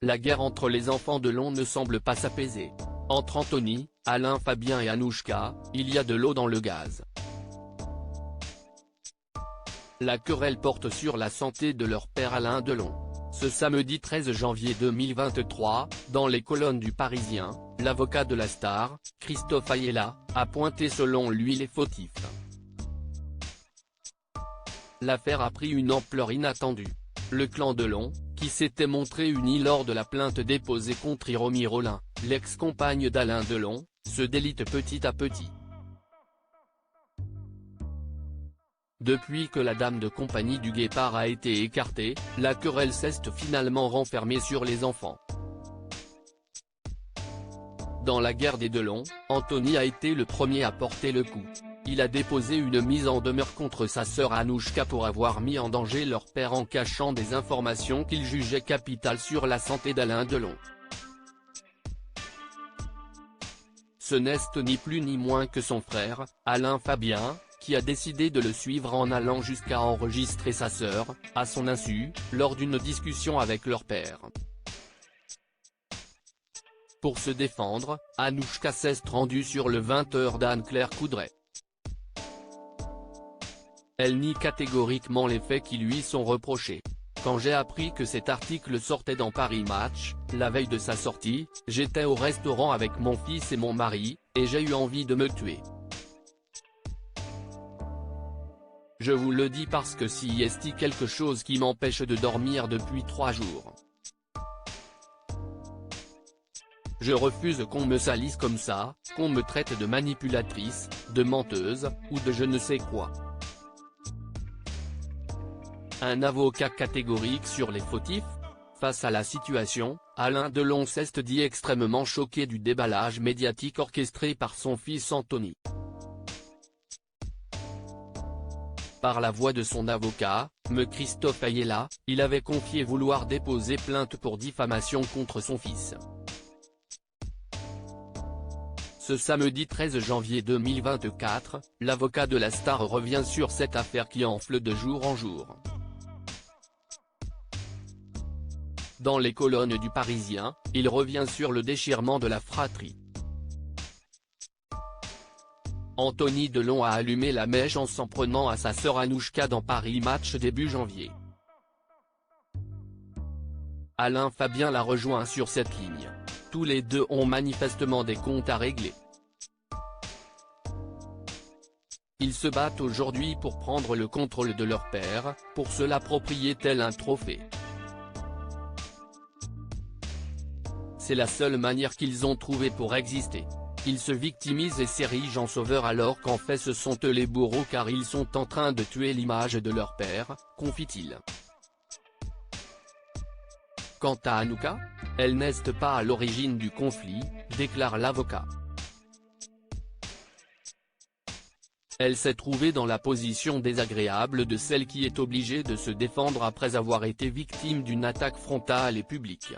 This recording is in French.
La guerre entre les enfants Delon ne semble pas s'apaiser. Entre Anthony, Alain Fabien et Anouchka, il y a de l'eau dans le gaz. La querelle porte sur la santé de leur père Alain Delon. Ce samedi 13 janvier 2023, dans les colonnes du Parisien, l'avocat de la star, Christophe Ayala, a pointé selon lui les fautifs. L'affaire a pris une ampleur inattendue. Le clan Delon, qui s'était montré uni lors de la plainte déposée contre Hiromi Rollin, l'ex-compagne d'Alain Delon, se délite petit à petit. Depuis que la dame de compagnie du Guépard a été écartée, la querelle s'est finalement renfermée sur les enfants. Dans la guerre des Delon, Anthony a été le premier à porter le coup. Il a déposé une mise en demeure contre sa sœur Anouchka pour avoir mis en danger leur père en cachant des informations qu'il jugeait capitales sur la santé d'Alain Delon. Ce n'est ni plus ni moins que son frère, Alain Fabien, qui a décidé de le suivre en allant jusqu'à enregistrer sa sœur, à son insu, lors d'une discussion avec leur père. Pour se défendre, Anouchka s'est rendue sur le 20h d'Anne-Claire Coudray. Elle nie catégoriquement les faits qui lui sont reprochés. Quand j'ai appris que cet article sortait dans Paris Match, la veille de sa sortie, j'étais au restaurant avec mon fils et mon mari, et j'ai eu envie de me tuer. Je vous le dis parce que si est quelque chose qui m'empêche de dormir depuis 3 jours. Je refuse qu'on me salisse comme ça, qu'on me traite de manipulatrice, de menteuse, ou de je ne sais quoi. Un avocat catégorique sur les fautifs. Face à la situation, Alain Delon s'est dit extrêmement choqué du déballage médiatique orchestré par son fils Anthony. Par la voix de son avocat, M. Christophe Ayala, il avait confié vouloir déposer plainte pour diffamation contre son fils. Ce samedi 13 janvier 2024, l'avocat de la star revient sur cette affaire qui enfle de jour en jour. Dans les colonnes du Parisien, il revient sur le déchirement de la fratrie. Anthony Delon a allumé la mèche en s'en prenant à sa sœur Anouchka dans Paris Match début janvier. Alain Fabien l'a rejoint sur cette ligne. Tous les deux ont manifestement des comptes à régler. Ils se battent aujourd'hui pour prendre le contrôle de leur père, pour se l'approprier tel un trophée. C'est la seule manière qu'ils ont trouvé pour exister. Ils se victimisent et s'érigent en sauveurs alors qu'en fait ce sont eux les bourreaux car ils sont en train de tuer l'image de leur père, confie-t-il. Quant à Anouchka, elle n'est pas à l'origine du conflit, déclare l'avocat. Elle s'est trouvée dans la position désagréable de celle qui est obligée de se défendre après avoir été victime d'une attaque frontale et publique.